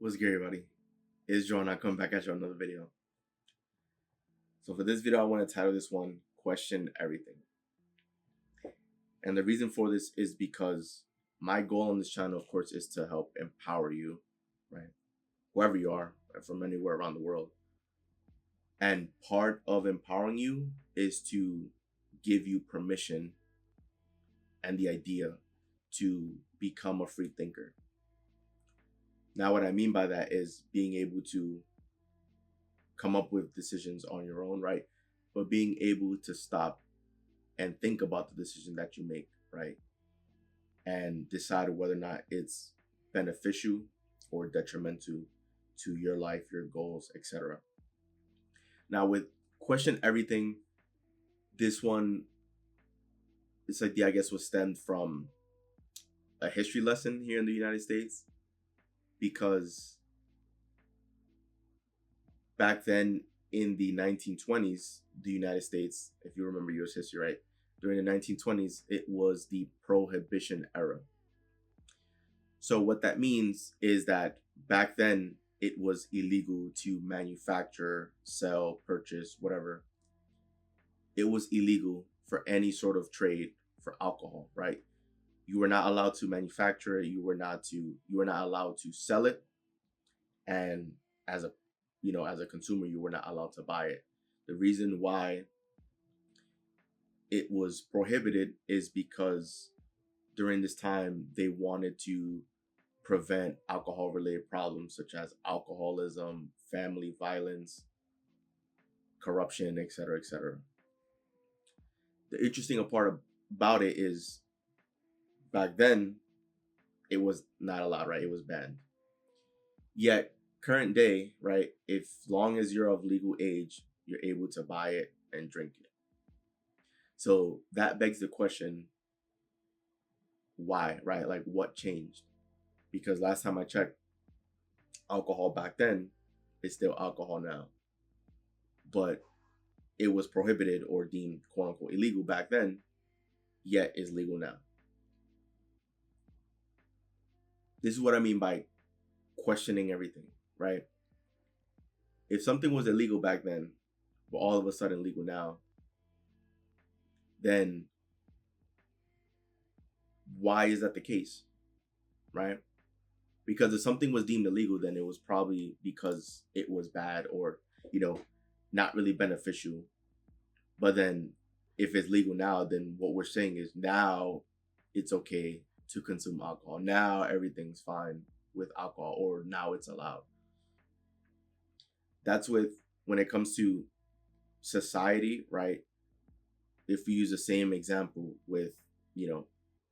What's good, everybody? It's Joe and I come back at you on another video. So for this video, I want to title this one, Question Everything. And the reason for this is because my goal on this channel, of course, is to help empower you, right? Whoever you are, right, from anywhere around the world. And part of empowering you is to give you permission and the idea to become a free thinker. Now, what I mean by that is being able to come up with decisions on your own, right? But being able to stop and think about the decision that you make, right? And decide whether or not it's beneficial or detrimental to your life, your goals, etc. Now, with Question Everything, this one, this idea, I guess, was stemmed from a history lesson here in the United States, because back then in the 1920s, the United States, if you remember US history, right? During the 1920s, it was the Prohibition era. So what that means is that back then it was illegal to manufacture, sell, purchase, whatever. It was illegal for any sort of trade for alcohol, right? You were not allowed to manufacture it. You were not allowed to sell it. And as a consumer, you were not allowed to buy it. The reason why it was prohibited is because during this time they wanted to prevent alcohol related problems such as alcoholism, family violence, corruption, etc., etc. The interesting part about it is back then it was not allowed, right? It was banned. Yet current day, right, if long as you're of legal age, you're able to buy it and drink it. So that begs the question, why, right? Like, what changed? Because last time I checked, alcohol back then is still alcohol now. But it was prohibited or deemed quote unquote illegal back then, yet is legal now. This is what I mean by questioning everything, right? If something was illegal back then, but all of a sudden legal now, then why is that the case, right? Because if something was deemed illegal, then it was probably because it was bad or, not really beneficial. But then if it's legal now, then what we're saying is now it's okay to consume alcohol. Now everything's fine with alcohol, or now it's allowed. That's when it comes to society, right? If we use the same example with,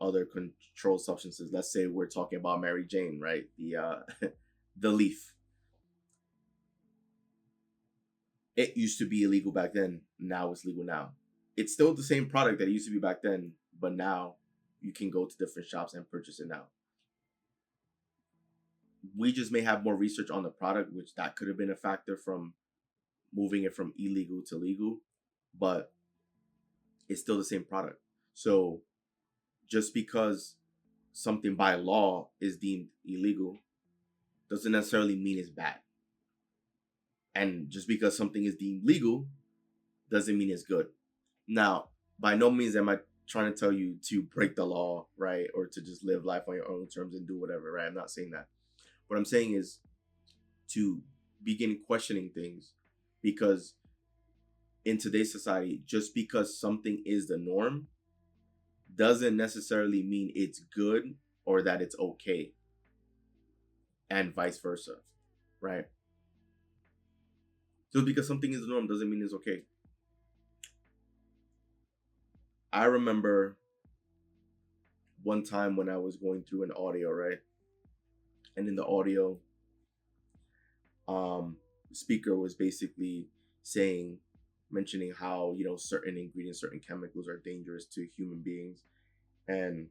other controlled substances, let's say we're talking about Mary Jane, right? The leaf. It used to be illegal back then. Now it's legal now. It's still the same product that it used to be back then, but now you can go to different shops and purchase it now. We just may have more research on the product, which that could have been a factor from moving it from illegal to legal, but it's still the same product. So just because something by law is deemed illegal doesn't necessarily mean it's bad. And just because something is deemed legal doesn't mean it's good. Now, by no means am I trying to tell you to break the law, right? Or to just live life on your own terms and do whatever, right? I'm not saying that. What I'm saying is to begin questioning things, because in today's society, just because something is the norm doesn't necessarily mean it's good or that it's okay, and vice versa, right? Just because something is the norm doesn't mean it's okay. I remember one time when I was going through an audio, right? And in the audio, speaker was basically mentioning how, certain ingredients, certain chemicals are dangerous to human beings. And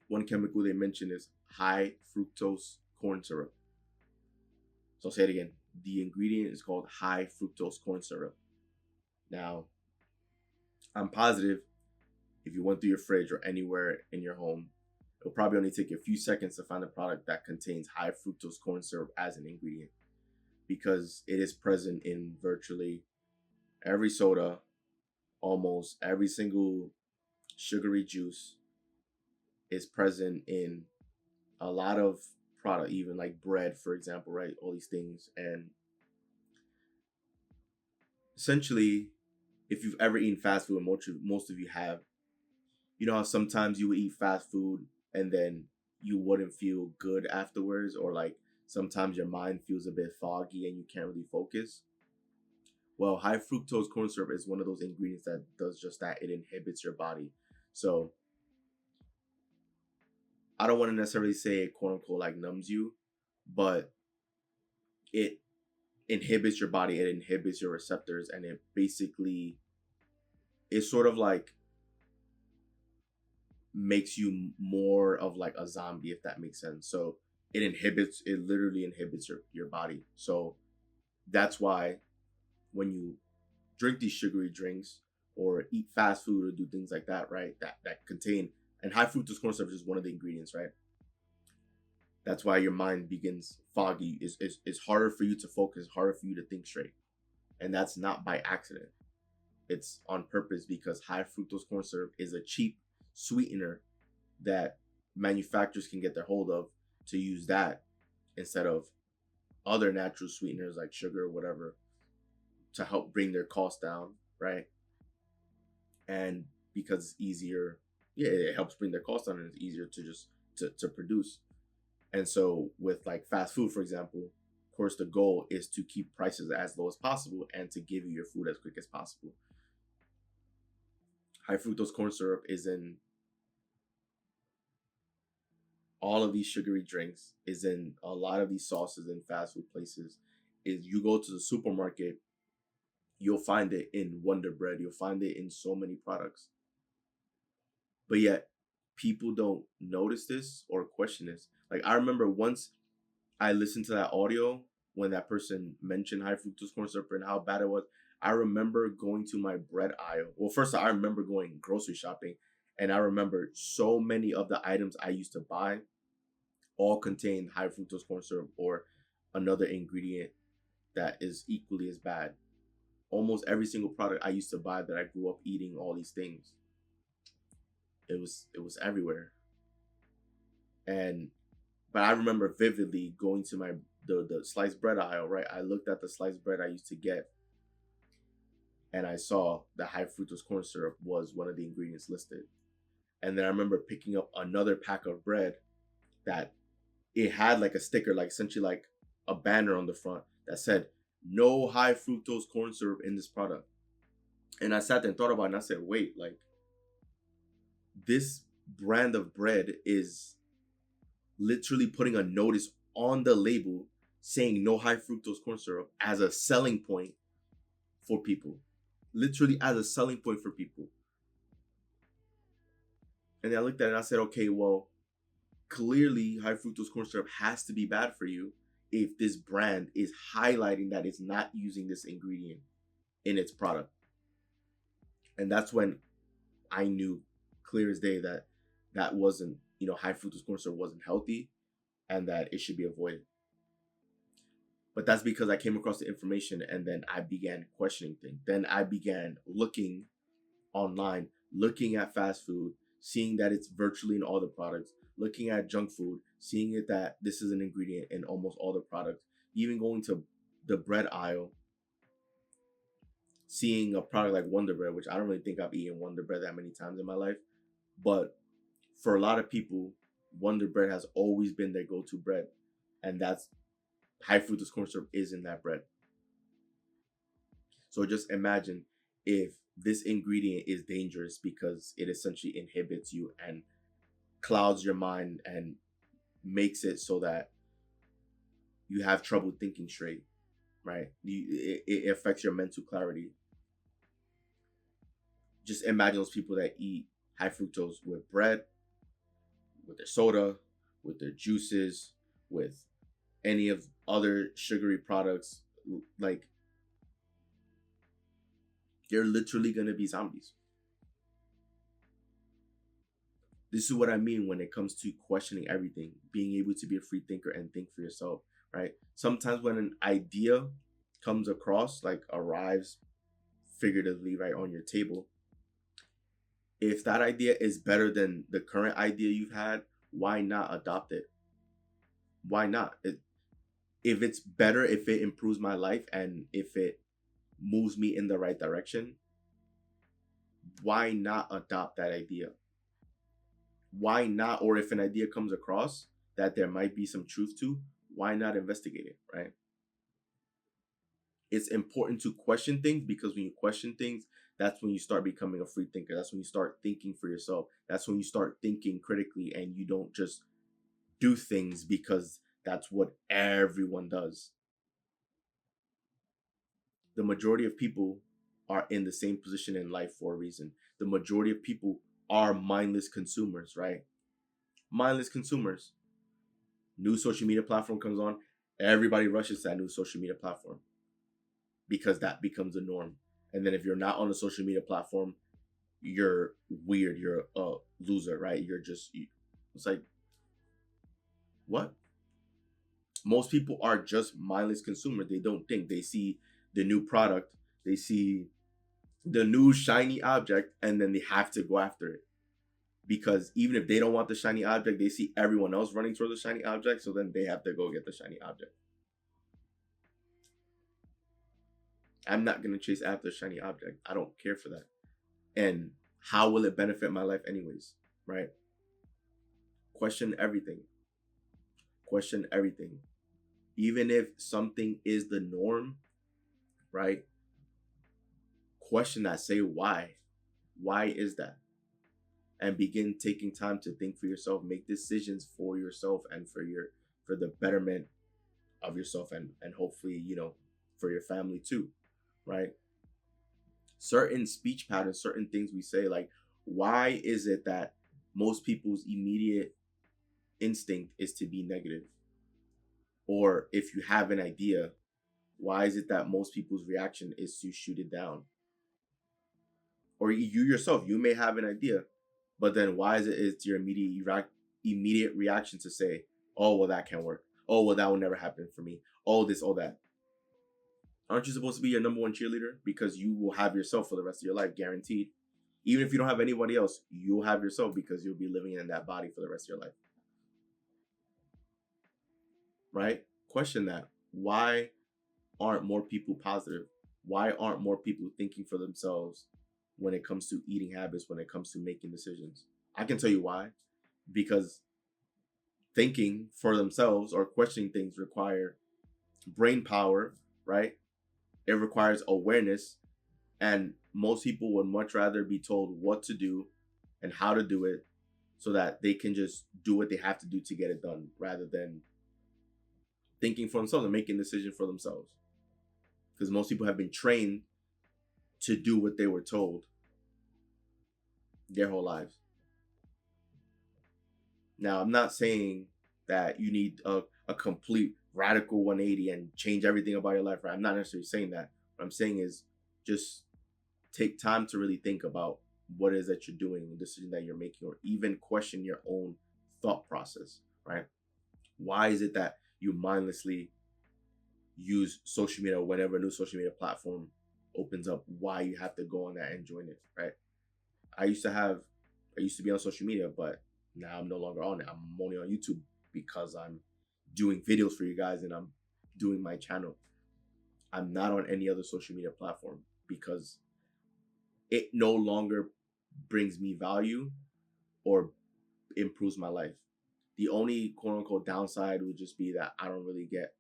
one chemical they mentioned is high fructose corn syrup. So I'll say it again. The ingredient is called high fructose corn syrup. Now, I'm positive if you went through your fridge or anywhere in your home, It'll probably only take you a few seconds to find a product that contains high fructose corn syrup as an ingredient, because it is present in virtually every soda, almost every single sugary juice is present in a lot of product, even like bread, for example, right? All these things. And essentially, if you've ever eaten fast food, and most of you have, you know how sometimes you would eat fast food and then you wouldn't feel good afterwards, or like sometimes your mind feels a bit foggy and you can't really focus. Well, high fructose corn syrup is one of those ingredients that does just that. It inhibits your body. So I don't want to necessarily say it quote unquote like numbs you, but it inhibits your body, it inhibits your receptors, and it basically is sort of like makes you more of like a zombie, if that makes sense. So it literally inhibits your body. So that's why when you drink these sugary drinks or eat fast food or do things like that, right, that contain, and high fructose corn syrup is one of the ingredients, right? That's why your mind begins foggy. It's harder for you to focus, harder for you to think straight. And that's not by accident. It's on purpose, because high fructose corn syrup is a cheap sweetener that manufacturers can get their hold of, to use that instead of other natural sweeteners like sugar or whatever, to help bring their costs down, right? And because it's easier, yeah, it helps bring their costs down, and it's easier to just to produce. And so with like fast food, for example, of course the goal is to keep prices as low as possible and to give you your food as quick as possible. High fructose corn syrup is in all of these sugary drinks, is in a lot of these sauces in fast food places. Is you go to the supermarket, you'll find it in Wonder Bread, you'll find it in so many products. But yet people don't notice this or question this. Like I remember once I listened to that audio when that person mentioned high fructose corn syrup and how bad it was. I remember going to my bread aisle. Well, first I remember going grocery shopping, and I remember so many of the items I used to buy all contained high fructose corn syrup or another ingredient that is equally as bad. Almost every single product I used to buy that I grew up eating all these things, it was everywhere. And but I remember vividly going to my the sliced bread aisle, right? I looked at the sliced bread I used to get, and I saw that high fructose corn syrup was one of the ingredients listed. And then I remember picking up another pack of bread that it had like a sticker, like essentially like a banner on the front that said no high fructose corn syrup in this product. And I sat there and thought about it, and I said, wait, like this brand of bread is literally putting a notice on the label saying no high fructose corn syrup as a selling point for people. Literally as a selling point for people. And then I looked at it and I said, okay, well, clearly high fructose corn syrup has to be bad for you if this brand is highlighting that it's not using this ingredient in its product. And that's when I knew clear as day that that wasn't, high fructose corn syrup wasn't healthy and that it should be avoided. But that's because I came across the information and then I began questioning things. Then I began looking online, looking at fast food, seeing that it's virtually in all the products, looking at junk food, seeing it that this is an ingredient in almost all the products, even going to the bread aisle, seeing a product like Wonder Bread, which I don't really think I've eaten Wonder Bread that many times in my life. But for a lot of people, Wonder Bread has always been their go-to bread. And that's high fructose corn syrup is in that bread. So just imagine if this ingredient is dangerous because it essentially inhibits you and clouds your mind and makes it so that you have trouble thinking straight, right? It affects your mental clarity. Just imagine those people that eat high fructose with bread, with their soda, with their juices, with any of other sugary products. Like, they're literally going to be zombies. This is what I mean when it comes to questioning everything, being able to be a free thinker and think for yourself, right? Sometimes when an idea comes across, like arrives figuratively right on your table, if that idea is better than the current idea you've had, why not adopt it? Why not? If it's better, if it improves my life, and if it moves me in the right direction, why not adopt that idea? Why not? Or if an idea comes across that there might be some truth to, why not investigate it, right? It's important to question things, because when you question things, that's when you start becoming a free thinker. That's when you start thinking for yourself. That's when you start thinking critically, and you don't just do things because that's what everyone does. The majority of people are in the same position in life for a reason. The majority of people are mindless consumers, right? Mindless consumers. New social media platform comes on, everybody rushes to that new social media platform because that becomes the norm. And then if you're not on a social media platform, you're weird, you're a loser, right? It's like, what? Most people are just mindless consumers. They don't think. They see the new product, they see the new shiny object, and then they have to go after it. Because even if they don't want the shiny object, they see everyone else running towards the shiny object, so then they have to go get the shiny object. I'm not going to chase after the shiny object. I don't care for that. And how will it benefit my life anyways, right? Question everything. Question everything. Even if something is the norm, right? Question that. Say why. Why is that? And begin taking time to think for yourself, make decisions for yourself and for the betterment of yourself, and hopefully, for your family too, right? Certain speech patterns, certain things we say, like, why is it that most people's immediate instinct is to be negative? Or if you have an idea, why is it that most people's reaction is to shoot it down? Or you yourself, you may have an idea, but then why is it's your immediate reaction to say, oh, well, that can't work. Oh, well, that will never happen for me. Oh, this, oh, that. Aren't you supposed to be your number one cheerleader? Because you will have yourself for the rest of your life, guaranteed. Even if you don't have anybody else, you'll have yourself, because you'll be living in that body for the rest of your life. Right? Question that. Why aren't more people positive? Why aren't more people thinking for themselves when it comes to eating habits, when it comes to making decisions? I can tell you why. Because thinking for themselves or questioning things require brain power, right? It requires awareness, and most people would much rather be told what to do and how to do it, so that they can just do what they have to do to get it done, rather than thinking for themselves and making decisions for themselves. Because most people have been trained to do what they were told their whole lives. Now, I'm not saying that you need a complete radical 180 and change everything about your life, right? I'm not necessarily saying that. What I'm saying is, just take time to really think about what it is that you're doing, the decision that you're making, or even question your own thought process, right? Why is it that you mindlessly use social media, whenever a new social media platform opens up? Why you have to go on that and join it, right? I used to be on social media, but now I'm no longer on it. I'm only on YouTube because I'm doing videos for you guys and I'm doing my channel. I'm not on any other social media platform because it no longer brings me value or improves my life. The only quote unquote downside would just be that I don't really get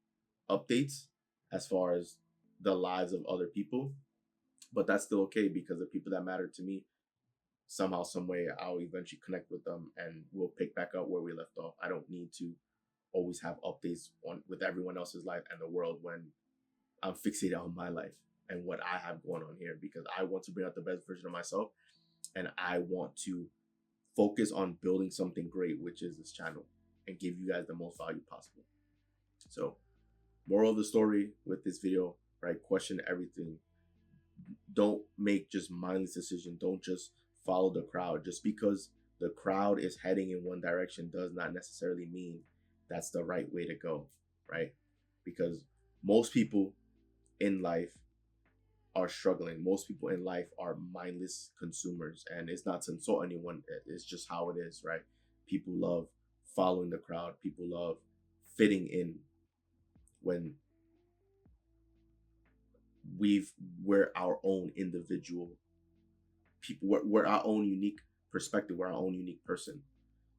updates as far as the lives of other people, but that's still okay, because the people that matter to me, somehow, some way, I'll eventually connect with them and we'll pick back up where we left off. I don't need to always have updates on with everyone else's life and the world when I'm fixated on my life and what I have going on here, because I want to bring out the best version of myself and I want to focus on building something great, which is this channel, and give you guys the most value possible. So, moral of the story with this video, right? Question everything. Don't make just mindless decisions. Don't just follow the crowd. Just because the crowd is heading in one direction does not necessarily mean that's the right way to go, right? Because most people in life are struggling. Most people in life are mindless consumers, and it's not to insult anyone. It's just how it is, right? People love following the crowd. People love fitting in when we've we're our own individual people. We're our own unique perspective. We're our own unique person.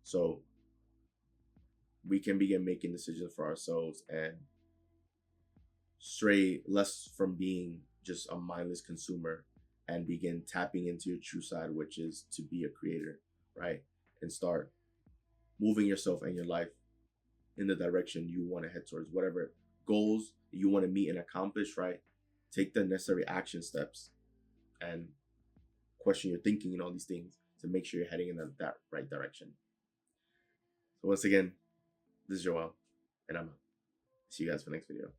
So we can begin making decisions for ourselves and stray less from being just a mindless consumer and begin tapping into your true side, which is to be a creator, right? And start moving yourself and your life in the direction you want to head towards, whatever goals you want to meet and accomplish, right? Take the necessary action steps and question your thinking and all these things to make sure you're heading in that right direction. So once again, this is Joel, and I'm out. See you guys for the next video.